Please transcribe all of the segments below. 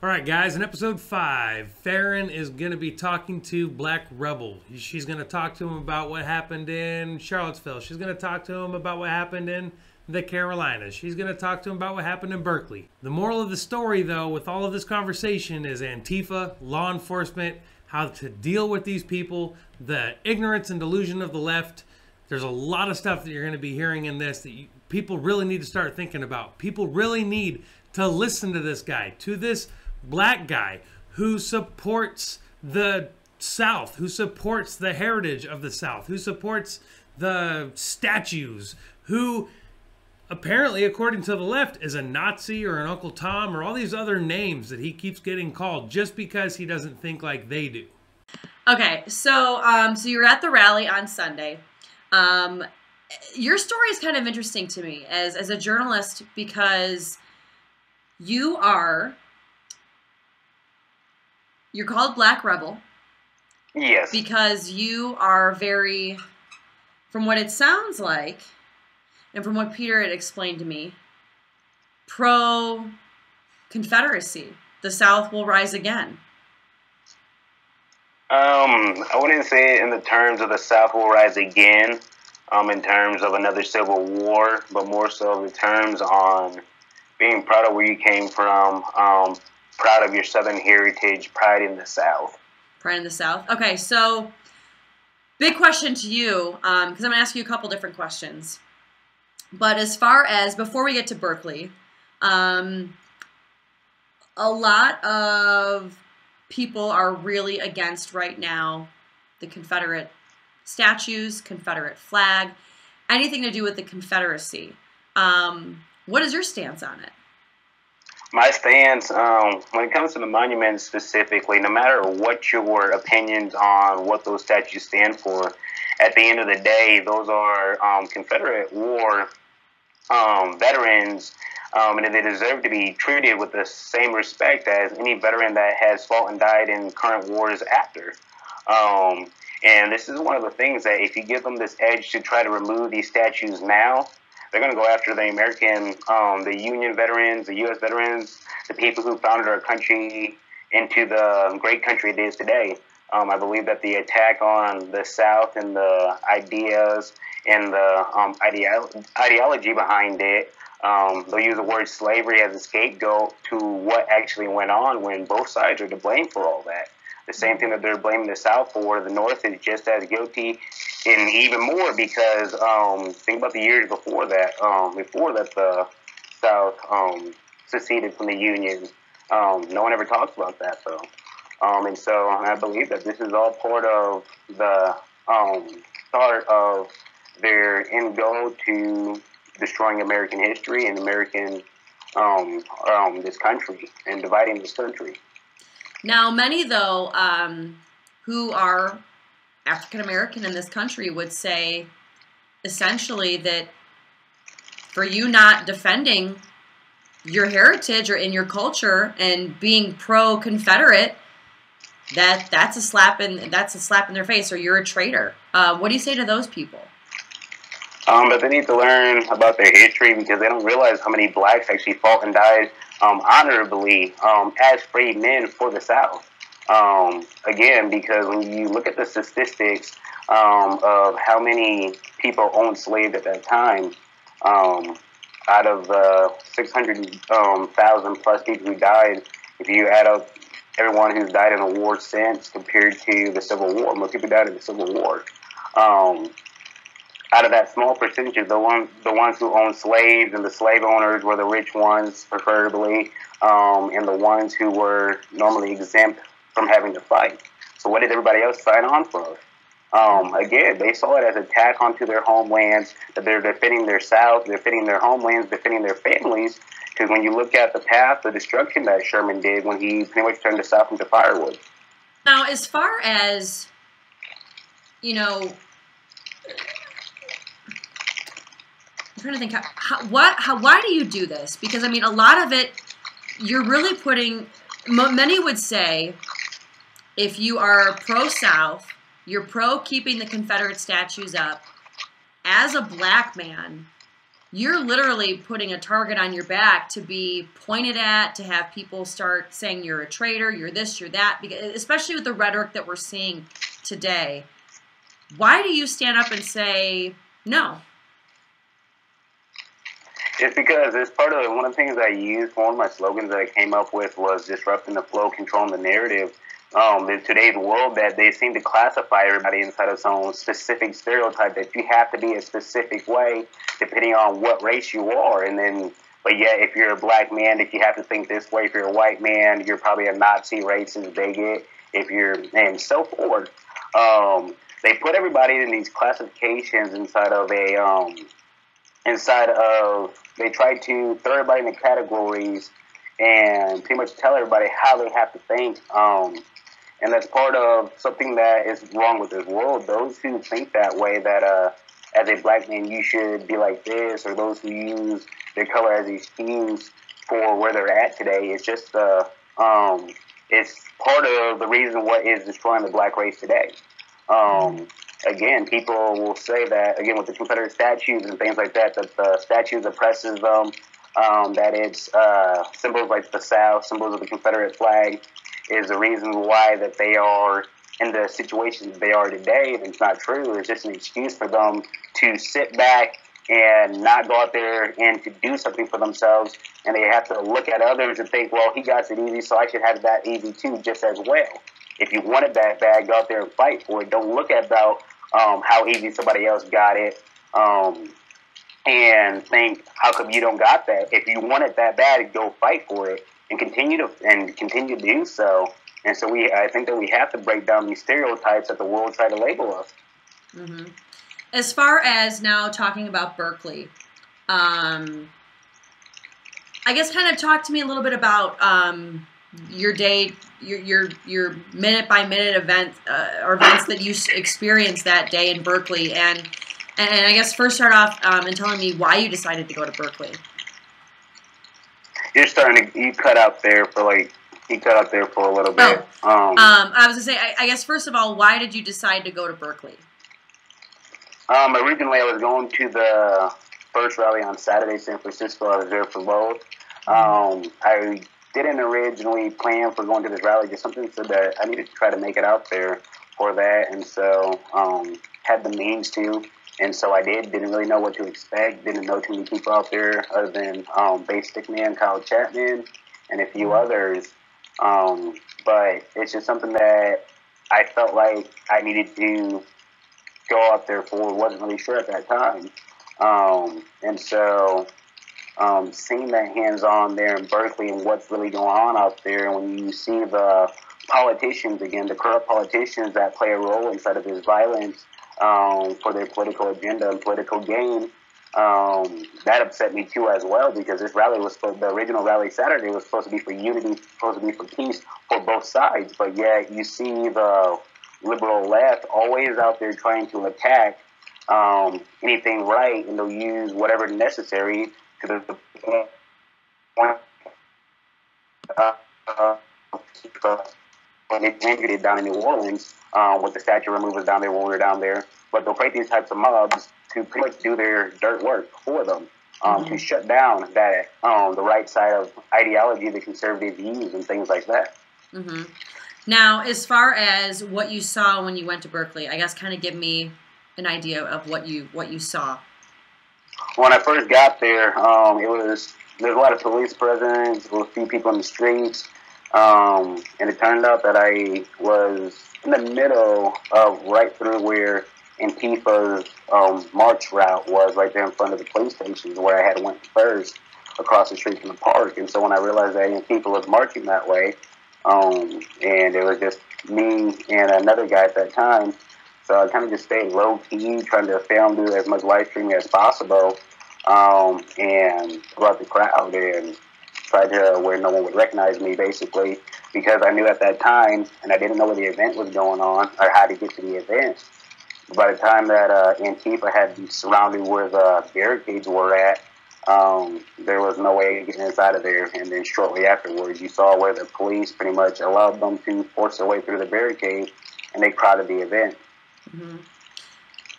All right, guys, in episode 5, Farron is going to be talking to Black Rebel. She's going to talk to him about what happened in Charlottesville. She's going to talk to him about what happened in the Carolinas. She's going to talk to him about what happened in Berkeley. The moral of the story, though, with all of this conversation is Antifa, law enforcement, how to deal with these people, the ignorance and delusion of the left. There's a lot of stuff that you're going to be hearing in this that people really need to start thinking about. People really need to listen to this guy, to this black guy who supports the South, who supports the heritage of the South, who supports the statues, who apparently, according to the left, is a Nazi or an Uncle Tom or all these other names that he keeps getting called just because he doesn't think like they do. Okay, so you were at the rally on Sunday. Your story is kind of interesting to me as a journalist because you're called Black Rebel. Yes. Because you are very, from what it sounds like, and from what Peter had explained to me, pro-Confederacy. The South will rise again. I wouldn't say it in the terms of the South will rise again, in terms of another civil war, but more so the terms on being proud of where you came from, proud of your Southern heritage, pride in the South. Pride in the South. Okay, so big question to you, because I'm going to ask you a couple different questions. But as far as, before we get to Berkeley, a lot of people are really against right now the Confederate statues, Confederate flag, anything to do with the Confederacy. What is your stance on it? My stance, when it comes to the monuments specifically, no matter what your opinions on what those statues stand for, at the end of the day, those are Confederate war veterans, and they deserve to be treated with the same respect as any veteran that has fought and died in current wars after. And this is one of the things that if you give them this edge to try to remove these statues now, they're going to go after the American, the Union veterans, the U.S. veterans, the people who founded our country into the great country it is today. I believe that the attack on the South and the ideas and the ideology behind it, they'll use the word slavery as a scapegoat to what actually went on when both sides are to blame for all that. The same thing that they're blaming the South for, the North is just as guilty, and even more because think about the years before that the South seceded from the Union. No one ever talks about that though. And so I believe that this is all part of the start of their end goal to destroying American history and American this country and dividing this country. Now, many, though, who are African-American in this country would say, essentially, that for you not defending your heritage or in your culture and being pro-Confederate, that's a slap in their face, or you're a traitor. What do you say to those people? But they need to learn about their history because they don't realize how many blacks actually fought and died honorably as free men for the South. Again, because when you look at the statistics of how many people owned slaves at that time, out of the 600,000 plus people who died, if you add up everyone who's died in a war since compared to the Civil War, most people died in the Civil War. Out of that small percentage, the ones who owned slaves and the slave owners were the rich ones, preferably, and the ones who were normally exempt from having to fight. So what did everybody else sign on for? Again, they saw it as an attack onto their homelands, that they're defending their South, defending their homelands, defending their families, because when you look at the path, the destruction that Sherman did when he pretty much turned the South into firewood. Now, as far as, you know, I'm trying to think, why do you do this? Because, I mean, a lot of it, you're really putting, many would say, if you are pro-South, you're pro keeping the Confederate statues up, as a black man, you're literally putting a target on your back to be pointed at, to have people start saying you're a traitor, you're this, you're that, because, especially with the rhetoric that we're seeing today. Why do you stand up and say no? It's because it's part of one of the things I used. One of my slogans that I came up with was disrupting the flow, controlling the narrative. In today's world, that they seem to classify everybody inside of some specific stereotype that you have to be a specific way depending on what race you are. And then, but yet, if you're a black man, that you have to think this way. If you're a white man, you're probably a Nazi, racist, bigot. If you're, and so forth. They put everybody in these classifications inside of they try to throw everybody into categories and pretty much tell everybody how they have to think. And that's part of something that is wrong with this world. Those who think that way, that as a black man you should be like this, or those who use their color as an excuse for where they're at today, it's just it's part of the reason what is destroying the black race today. Again, people will say that, again, with the Confederate statues and things like that, that the statues oppresses them, that it's symbols like the South, symbols of the Confederate flag, is the reason why that they are in the situation that they are today. And it's not true. It's just an excuse for them to sit back and not go out there and to do something for themselves. And they have to look at others and think, well, he got it easy, so I should have that easy too, just as well. If you want it that bad, go out there and fight for it. Don't look about how easy somebody else got it and think, how come you don't got that? If you want it that bad, go fight for it and continue to do so. And so I think that we have to break down these stereotypes that the world try to label us. Mm-hmm. As far as now talking about Berkeley, I guess kind of talk to me a little bit about your day, your minute by minute events that you experienced that day in Berkeley, and I guess first start off and telling me why you decided to go to Berkeley. You cut out there for a little bit. I was gonna say, I guess first of all, why did you decide to go to Berkeley? Originally, I was going to the first rally on Saturday, San Francisco. I was there for both. I didn't originally plan for going to this rally, just something said that I needed to try to make it out there for that, and so had the means to, and so I did. Didn't really know what to expect. Didn't know too many people out there other than Basic Man, Kyle Chapman, and a few others. But it's just something that I felt like I needed to go out there for. Wasn't really sure at that time, and so seeing that hands-on there in Berkeley and what's really going on out there, and when you see the politicians, again, the corrupt politicians that play a role inside of this violence for their political agenda and political gain, that upset me too as well, because this rally the original rally Saturday was supposed to be for unity, supposed to be for peace for both sides, but yet you see the liberal left always out there trying to attack anything right, and they'll use whatever necessary to the point when they injured it down in New Orleans with the statue removers down there when we were down there. But they'll create these types of mobs to pretty much do their dirt work for them, to shut down that the right side of ideology, the conservative views, and things like that. Mm-hmm. Now, as far as what you saw when you went to Berkeley, I guess kind of give me an idea of what you saw. When I first got there, there's a lot of police presence, there were a few people in the streets, and it turned out that I was in the middle of right through where AntiFa's march route was, right there in front of the police stations where I had went first, across the street from the park. And so when I realized that Antifa was marching that way, and it was just me and another guy at that time, so I kind of just stayed low-key, trying to film, do as much live streaming as possible, and throughout the crowd, and try to where no one would recognize me, basically, because I knew at that time, and I didn't know where the event was going on, or how to get to the event. By the time that Antifa had surrounded where the barricades were at, there was no way of getting inside of there. And then shortly afterwards, you saw where the police pretty much allowed them to force their way through the barricade, and they crowded the event. Mm-hmm.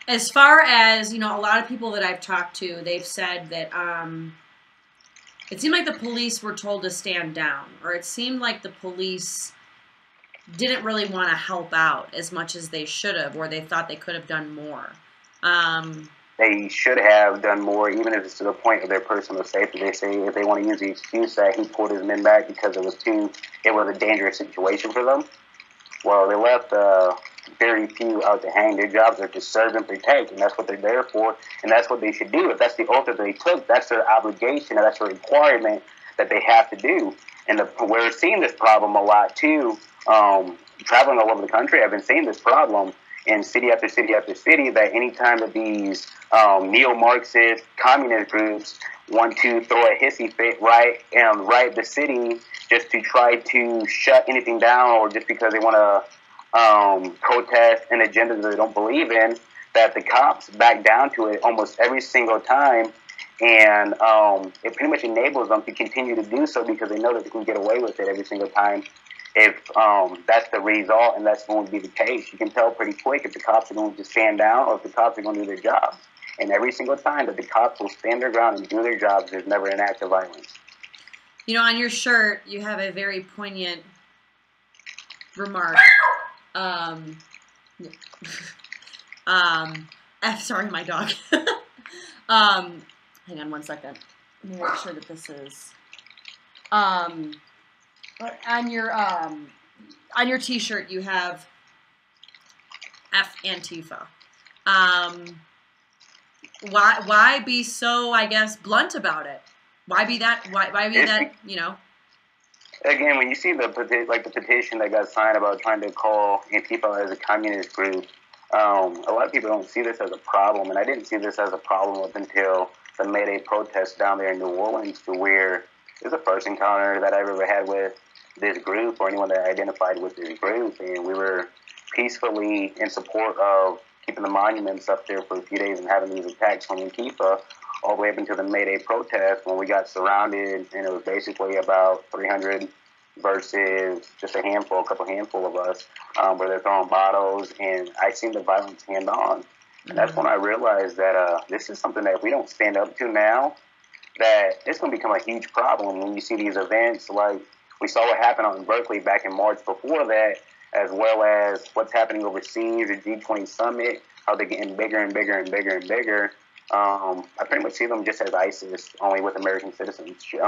As far as, you know, a lot of people that I've talked to, they've said that it seemed like the police were told to stand down, or it seemed like the police didn't really want to help out as much as they should have, or they thought they could have done more. They should have done more, even if it's to the point of their personal safety. They say if they want to use the excuse that he pulled his men back because it was a dangerous situation for them. Well, they left very few out to hang. Their jobs are to serve and protect, and that's what they're there for, and that's what they should do. If that's the oath that they took, that's their obligation, and that's a requirement that they have to do. And we're seeing this problem a lot, too. Traveling all over the country, I've been seeing this problem in city after city after city, that any time that these neo-Marxist communist groups want to throw a hissy fit right the city just to try to shut anything down, or just because they want to protest an agenda that they don't believe in, that the cops back down to it almost every single time. And it pretty much enables them to continue to do so because they know that they can get away with it every single time. If that's the result and that's going to be the case, you can tell pretty quick if the cops are going to stand down or if the cops are going to do their job. And every single time that the cops will stand their ground and do their jobs, there's never an act of violence. You know, on your shirt, you have a very poignant remark. Sorry, my dog. Hang on one second. Let me make sure that this is. On your T-shirt, you have F AntiFa. Why be so, I guess, blunt about it? Why be that? Why be that? You know. Again, when you see the petition that got signed about trying to call AntiFa as a communist group, a lot of people don't see this as a problem, and I didn't see this as a problem up until the May Day protests down there in New Orleans, to where it was the first encounter that I've ever had with this group or anyone that identified with this group, and we were peacefully in support of keeping the monuments up there for a few days and having these attacks from Antifa all the way up until the May Day protest, when we got surrounded, and it was basically about 300 versus just a couple handful of us, where they're throwing bottles, and I seen the violence hand on. And that's when I realized that this is something that if we don't stand up to now, that it's going to become a huge problem when you see these events. Like we saw what happened out in Berkeley back in March before that, as well as what's happening overseas, the G20 summit, how they're getting bigger and bigger and bigger and bigger. I pretty much see them just as ISIS, only with American citizenship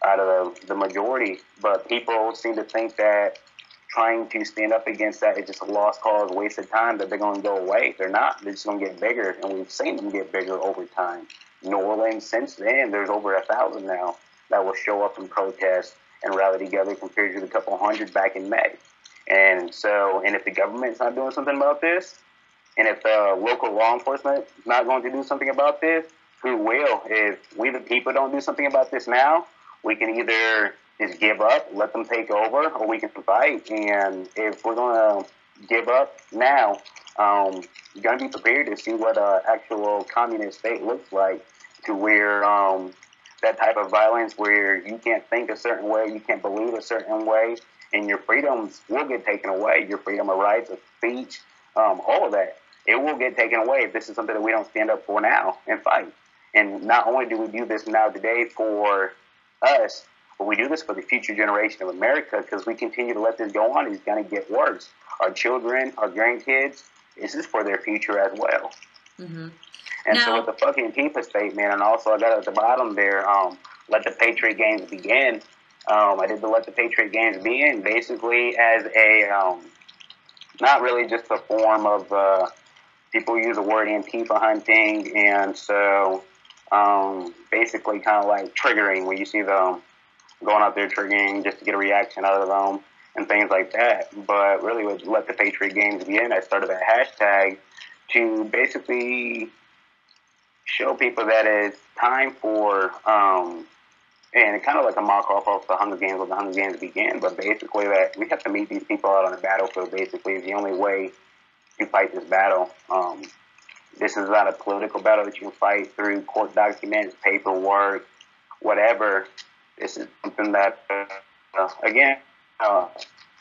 out of the majority. But people seem to think that trying to stand up against that is just a lost cause, waste of time, that they're going to go away. They're not. They're just going to get bigger, and we've seen them get bigger over time. New Orleans, since then, there's over 1,000 now that will show up and protest and rally together compared to the couple hundred back in May. And if the government's not doing something about this, and if the local law enforcement is not going to do something about this, who will? If we the people don't do something about this now, we can either just give up, let them take over, or we can fight. And if we're going to give up now, you're going to be prepared to see what an actual communist state looks like, to where that type of violence where you can't think a certain way, you can't believe a certain way, and your freedoms will get taken away. Your freedom of rights of speech, all of that, it will get taken away if this is something that we don't stand up for now and fight. And not only do we do this now today for us, but we do this for the future generation of America, because we continue to let this go on, it's going to get worse. Our children, our grandkids, this is for their future as well. Mm-hmm. And so with the fucking Antifa statement, and also I got at the bottom there, let the Patriot Games begin. I did the Let the Patriot Games begin basically as a, not really just a form of, people use the word Antifa hunting, and so basically kind of like triggering, where you see them going out there triggering just to get a reaction out of them and things like that. But really with Let the Patriot Games begin, I started that hashtag to basically show people that it's time for, and kind of like a mock-off of the Hunger Games, when the Hunger Games began, but basically that we have to meet these people out on the battlefield, basically, is the only way to fight this battle. This is not a political battle that you can fight through court documents, paperwork, whatever. This is something that, again,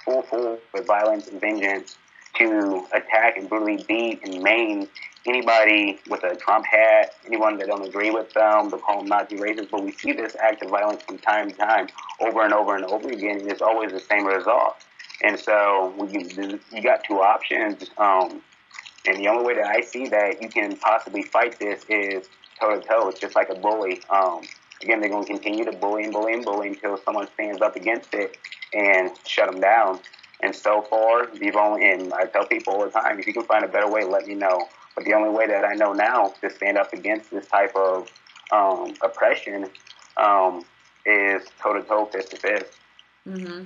full with violence and vengeance, to attack and brutally beat and maim anybody with a Trump hat, anyone that don't agree with them, they call them Nazi racists. But we see this act of violence from time to time, over and over and over again, and it's always the same result. And so you got two options, and the only way that I see that you can possibly fight this is toe-to-toe. It's just like a bully. Again, they're going to continue to bully and bully and bully until someone stands up against it and shut them down. And so far, and I tell people all the time, if you can find a better way, let me know. But the only way that I know now to stand up against this type of oppression is toe-to-toe, fist-to-fist. Mm-hmm.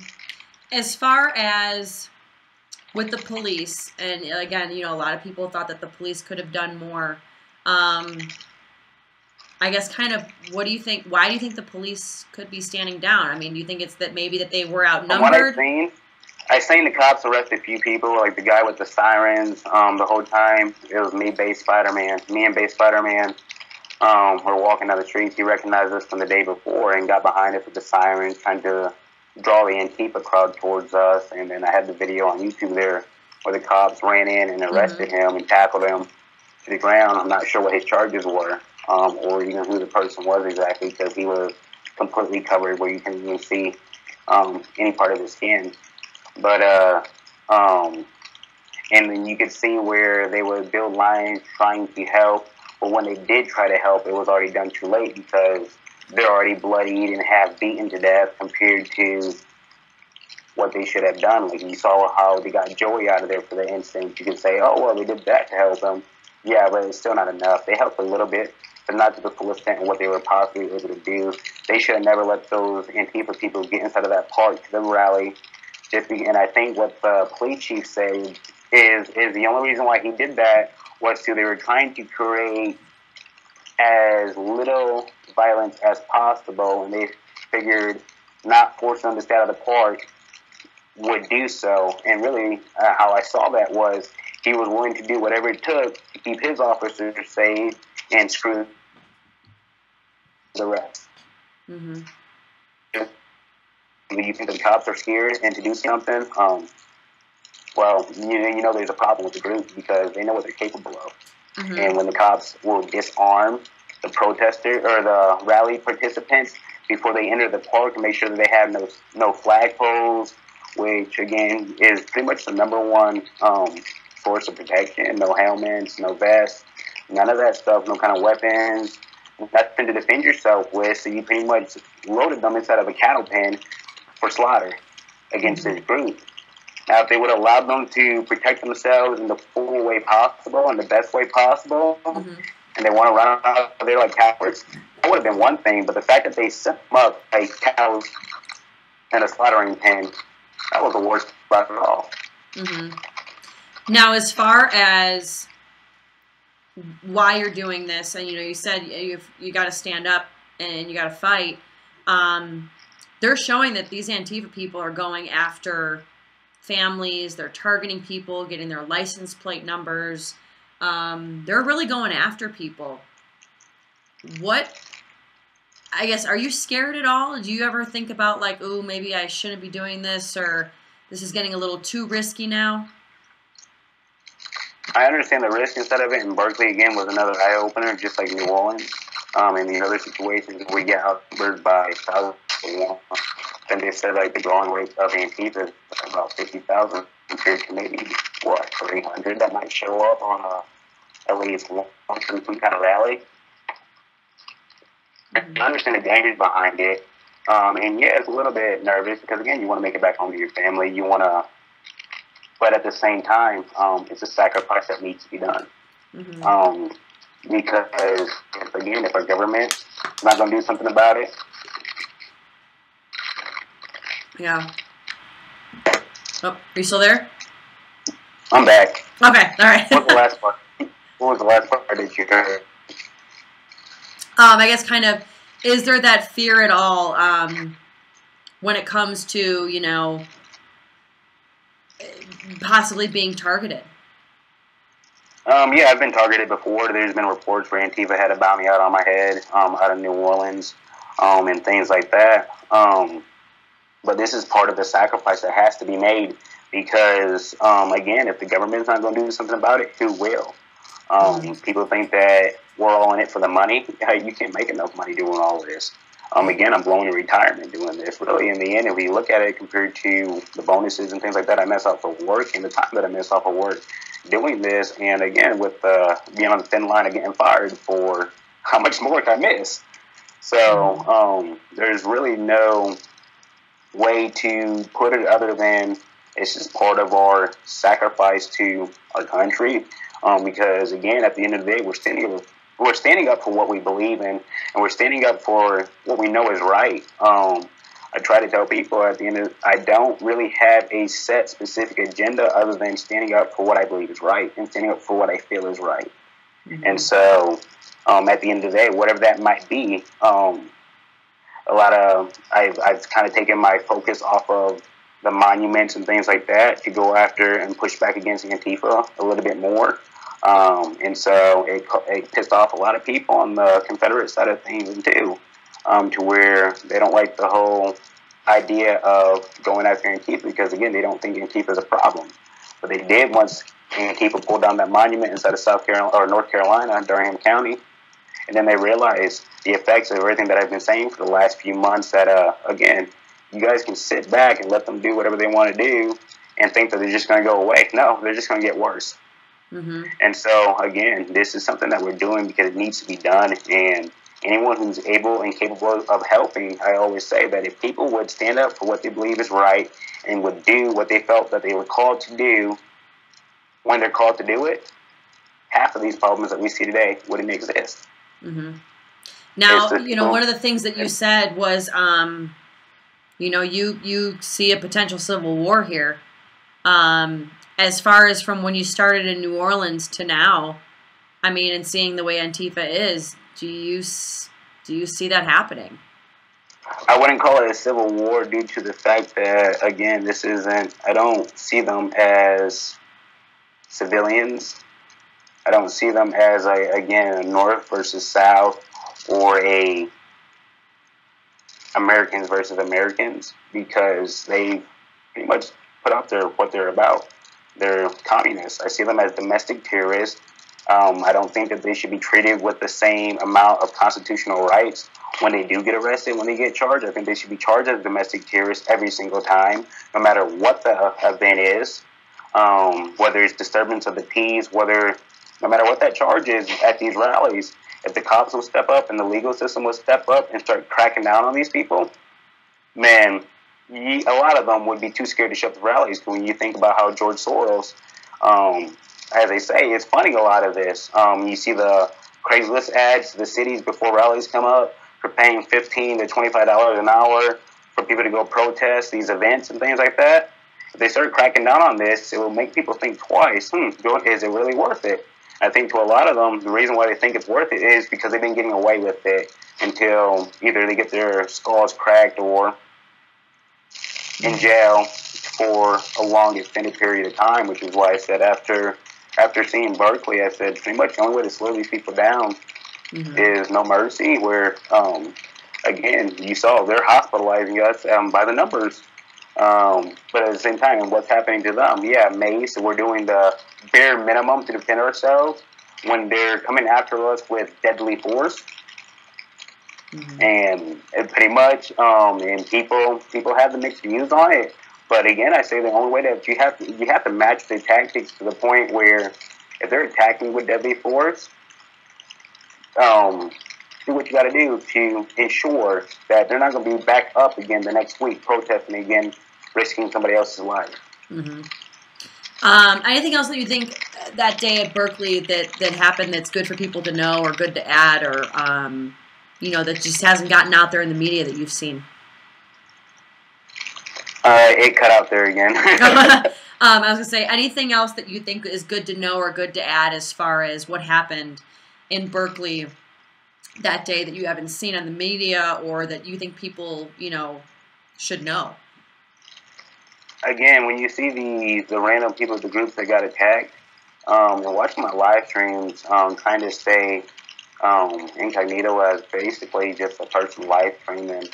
As far as with the police, and again, a lot of people thought that the police could have done more. I guess kind of, what do you think? Why do you think the police could be standing down? I mean, do you think it's that maybe that they were outnumbered? From what I've seen the cops arrest a few people, like the guy with the sirens. The whole time it was me, Base Spider-Man. Me and Base Spider-Man were walking down the streets. He recognized us from the day before and got behind us with the sirens, trying to draw the Antifa crowd towards us. And then I had the video on YouTube there where the cops ran in and arrested him and tackled him to the ground. I'm not sure what his charges were. Or even who the person was exactly, because he was completely covered where you couldn't even see any part of his skin. But and then you could see where they would build lines trying to help, but when they did try to help, it was already done too late because they're already bloodied and half beaten to death compared to what they should have done. Like you saw how they got Joey out of there for the instinct. You could say, oh well, they did that to help him. Yeah, but it's still not enough. They helped a little bit, but not to the full extent of what they were possibly able to do. They should have never let those Antifa people get inside of that park, the rally. And I think what the police chief said is the only reason why he did that was they were trying to create as little violence as possible, and they figured not forcing them to stay out of the park would do so. And really, how I saw that was he was willing to do whatever it took to keep his officers safe and screw the rest. Mm-hmm. Do you think the cops are scared and to do something? Well, you know there's a problem with the group because they know what they're capable of. Mm-hmm. And when the cops will disarm the protester or the rally participants before they enter the park and make sure that they have no flagpoles, which again is pretty much the number one source of protection. No helmets, no vests, none of that stuff, no kind of weapons, nothing to defend yourself with. So you pretty much loaded them inside of a cattle pen for slaughter against this group. Now, if they would have allowed them to protect themselves in the full way possible and the best way possible, and they want to run out there like cowards, that would have been one thing. But the fact that they set them up like cows in a slaughtering pen, that was the worst part of it all. Mm-hmm. Now, as far as why you're doing this, and you said you got to stand up and you got to fight. They're showing that these Antifa people are going after families. They're targeting people, getting their license plate numbers. They're really going after people. I guess, are you scared at all? Do you ever think about like, oh, maybe I shouldn't be doing this, or this is getting a little too risky now? I understand the risk inside of it, and Berkeley, again, was another eye-opener, just like New Orleans. And the other situations we get outnumbered by thousands of one. And they said, like, the drawing rate of Antifa is about 50,000 compared to maybe, 300 that might show up on at least one some kind of rally. I understand the dangers behind it. And, yeah, it's a little bit nervous because, again, you want to make it back home to your family. You want to... But at the same time, it's a sacrifice that needs to be done. Mm-hmm. Because, again, if our government's not going to do something about it. Yeah. Oh, are you still there? I'm back. Okay, all right. What was the last part that you heard? I guess kind of, is there that fear at all when it comes to, possibly being targeted? Yeah, I've been targeted before. There's been reports where Antifa had a bounty out on my head out of New Orleans and things like that. But this is part of the sacrifice that has to be made because again, if the government's not going to do something about it, who will? People think that we're all in it for the money. You can't make enough money doing all of this. Again, I'm blowing in retirement doing this. Really, in the end, if you look at it compared to the bonuses and things like that I miss off of work and the time that I miss off of work doing this, and again, with being on the thin line of getting fired for how much more work I miss. So there's really no way to put it other than it's just part of our sacrifice to our country. Because again, at the end of the day, we're standing up for what we believe in, and we're standing up for what we know is right. I try to tell people at the end of, I don't really have a set specific agenda other than standing up for what I believe is right and standing up for what I feel is right. Mm-hmm. And so, at the end of the day, whatever that might be, I've kind of taken my focus off of the monuments and things like that to go after and push back against Antifa a little bit more. And so it pissed off a lot of people on the Confederate side of things too, to where they don't like the whole idea of going after Antifa because, again, they don't think Antifa is a problem. But they did once Antifa pulled down that monument inside of South Carolina or North Carolina, Durham County. And then they realized the effects of everything that I've been saying for the last few months that, again, you guys can sit back and let them do whatever they want to do and think that they're just going to go away. No, they're just going to get worse. Mm-hmm. And so, again, this is something that we're doing because it needs to be done. And anyone who's able and capable of helping, I always say that if people would stand up for what they believe is right and would do what they felt that they were called to do when they're called to do it, half of these problems that we see today wouldn't exist. Mm-hmm. Now, one of the things that you said was, you see a potential civil war here. As far as from when you started in New Orleans to now, I mean, and seeing the way Antifa is, do you see that happening? I wouldn't call it a civil war due to the fact that, again, I don't see them as civilians. I don't see them as, a North versus South or a Americans versus Americans, because they pretty much put out there what they're about. They're communists. I see them as domestic terrorists. I don't think that they should be treated with the same amount of constitutional rights when they do get arrested, when they get charged. I think they should be charged as domestic terrorists every single time, no matter what the event is, whether it's disturbance of the peace, no matter what that charge is at these rallies. If the cops will step up and the legal system will step up and start cracking down on these people, man, a lot of them would be too scared to shut the rallies. When you think about how George Soros, as they say, is funding a lot of this. You see the Craigslist ads to the cities before rallies come up for paying $15 to $25 an hour for people to go protest these events and things like that. If they start cracking down on this, it will make people think twice. Is it really worth it? I think to a lot of them, the reason why they think it's worth it is because they've been getting away with it until either they get their skulls cracked or in jail for a long extended period of time, which is why I said after seeing Berkeley, I said pretty much the only way to slow these people down is no mercy, where, again, you saw they're hospitalizing us by the numbers. But at the same time, what's happening to them? Yeah, Mace, we're doing the bare minimum to defend ourselves when they're coming after us with deadly force. And pretty much, and people have the mixed views on it. But again, I say the only way that you have to match the tactics to the point where if they're attacking with deadly force, do what you got to do to ensure that they're not going to be back up again the next week protesting again, risking somebody else's life. Anything else that you think that day at Berkeley that happened that's good for people to know or good to add, or that just hasn't gotten out there in the media that you've seen? It cut out there again. I was going to say, anything else that you think is good to know or good to add as far as what happened in Berkeley that day that you haven't seen on the media or that you think people, should know? Again, when you see the random people, the groups that got attacked, and watching my live streams, trying to stay incognito as basically just a person live streaming,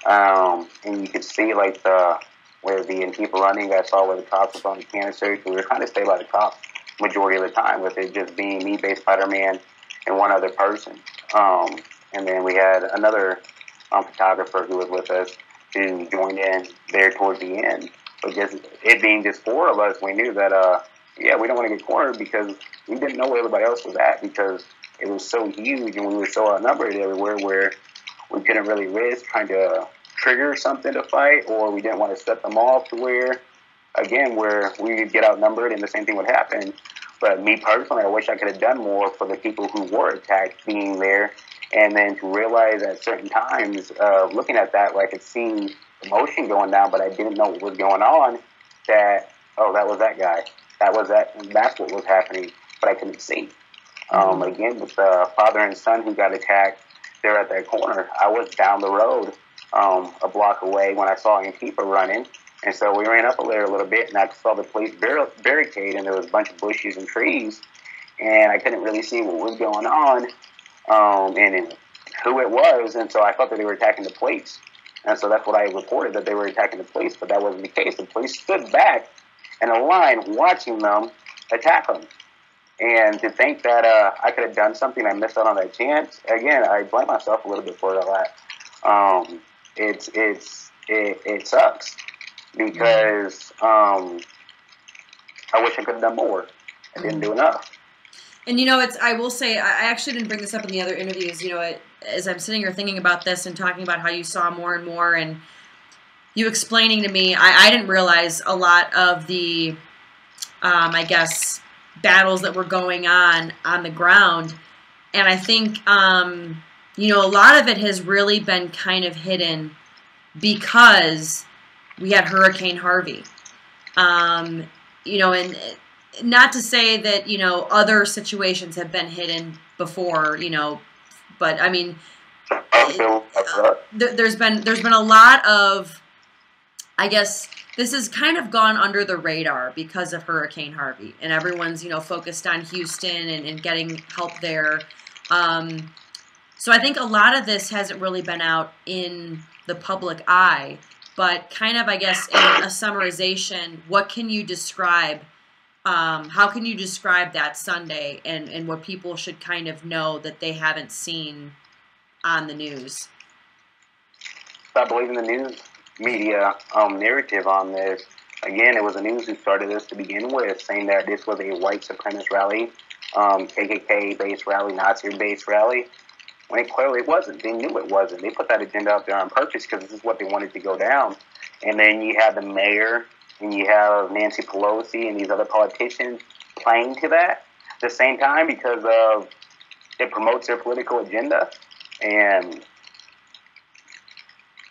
and you could see like the with the Antifa running. I saw where the cops was on the canister. We were trying to stay by the cops majority of the time, with it just being me, Base Spider-Man, and one other person. And then we had another photographer who was with us who joined in there towards the end. But just it being just four of us, we knew that, yeah, we don't want to get cornered because we didn't know where everybody else was at, because it was so huge and we were so outnumbered everywhere where we couldn't really risk trying to trigger something to fight, or we didn't want to set them off to where, again, where we would get outnumbered and the same thing would happen. But me personally, I wish I could have done more for the people who were attacked being there, and then to realize at certain times, looking at that, where I could see emotion going down, but I didn't know what was going on, that, oh, that was that guy. That was that, and that's what was happening, but I couldn't see. Again, with the father and son who got attacked there at that corner, I was down the road a block away when I saw Antifa running. And so we ran up there a little bit, and I saw the police barricade, and there was a bunch of bushes and trees, and I couldn't really see what was going on and who it was. And so I thought that they were attacking the police. And so that's what I reported, that they were attacking the police, but that wasn't the case. The police stood back in a line watching them attack them. And to think that I could have done something, I missed out on that chance, again, I blame myself a little bit for that. It sucks, because I wish I could have done more. I didn't do enough. And, you know, I will say, I actually didn't bring this up in the other interviews, you know, as I'm sitting here thinking about this and talking about how you saw more and more, and you explaining to me, I didn't realize a lot of the, I guess, battles that were going on the ground. And I think, you know, a lot of it has really been kind of hidden because we had Hurricane Harvey. You know, and not to say that, you know, other situations have been hidden before, you know, but I mean, there's been a lot of, I guess, this has kind of gone under the radar because of Hurricane Harvey, and everyone's, you know, focused on Houston and getting help there. So I think a lot of this hasn't really been out in the public eye, but kind of, I guess, in a summarization, what can you describe, how can you describe that Sunday and what people should kind of know that they haven't seen on the news? Stop believing the news media narrative on this. Again, it was the news who started this to begin with, saying that this was a white supremacist rally, KKK-based rally, Nazi-based rally, when it clearly wasn't. They knew it wasn't. They put that agenda out there on purpose because this is what they wanted to go down. And then you have the mayor, and you have Nancy Pelosi and these other politicians playing to that at the same time, because of it promotes their political agenda. And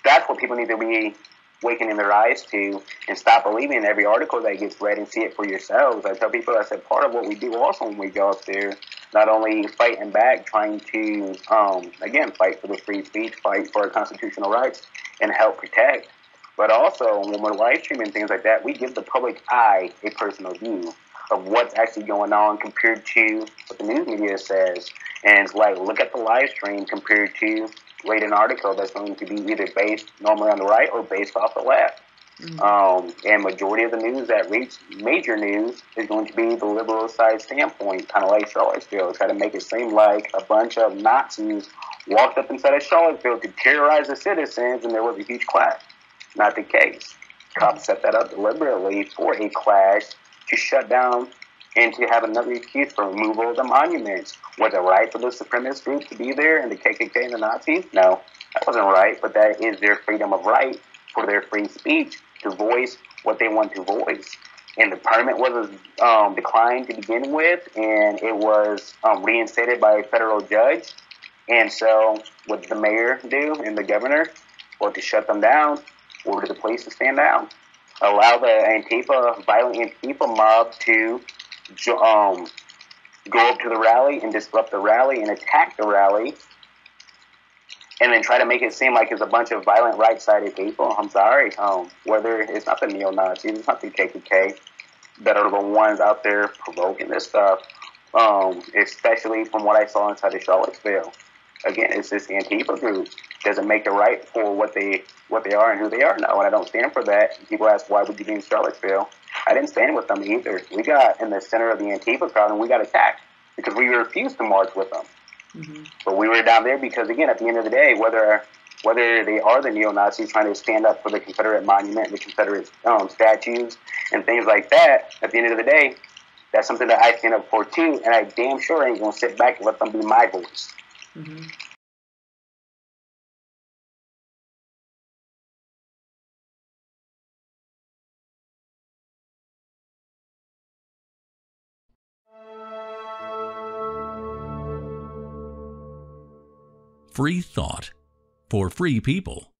that's what people need to be wakening their eyes to, and stop believing every article that gets read and see it for yourselves. I tell people, I said, part of what we do also when we go up there, not only fighting back, trying to, again, fight for the free speech, fight for our constitutional rights, and help protect, but also when we're live streaming things like that, we give the public eye a personal view of what's actually going on compared to what the news media says. And it's like, look at the live stream compared to read an article that's going to be either based normally on the right or based off the left. And majority of the news that reads major news is going to be the liberal side standpoint, kind of like Charlottesville. Try to make it seem like a bunch of Nazis walked up inside of Charlottesville to terrorize the citizens and there was a huge clash. Not the case. Cops set that up deliberately for a clash to shut down and to have another excuse for removal of the monuments. Was it right for the supremacist group to be there and the KKK and the Nazis? No, that wasn't right, but that is their freedom of right for their free speech to voice what they want to voice. And the permit was declined to begin with, and it was reinstated by a federal judge. And so what did the mayor do and the governor? Well, to shut them down, order the police to stand down. Allow the Antifa, violent Antifa mob to go up to the rally and disrupt the rally and attack the rally, and then try to make it seem like it's a bunch of violent right-sided people. I'm sorry. Whether it's not the neo-Nazis, it's not the KKK that are the ones out there provoking this stuff, especially from what I saw inside of Charlottesville. Again, it's this Antifa group. Doesn't make it right for what they what they are and who they are now, and I don't stand for that. People ask, why would you be in Charlottesville? I didn't stand with them either. We got in the center of the Antifa crowd, and we got attacked because we refused to march with them. Mm-hmm. But we were down there because, again, at the end of the day, whether they are the neo-Nazis trying to stand up for the Confederate monument, the Confederate statues, and things like that, at the end of the day, that's something that I stand up for too, and I damn sure ain't going to sit back and let them be my voice. Mm-hmm. Free thought for free people.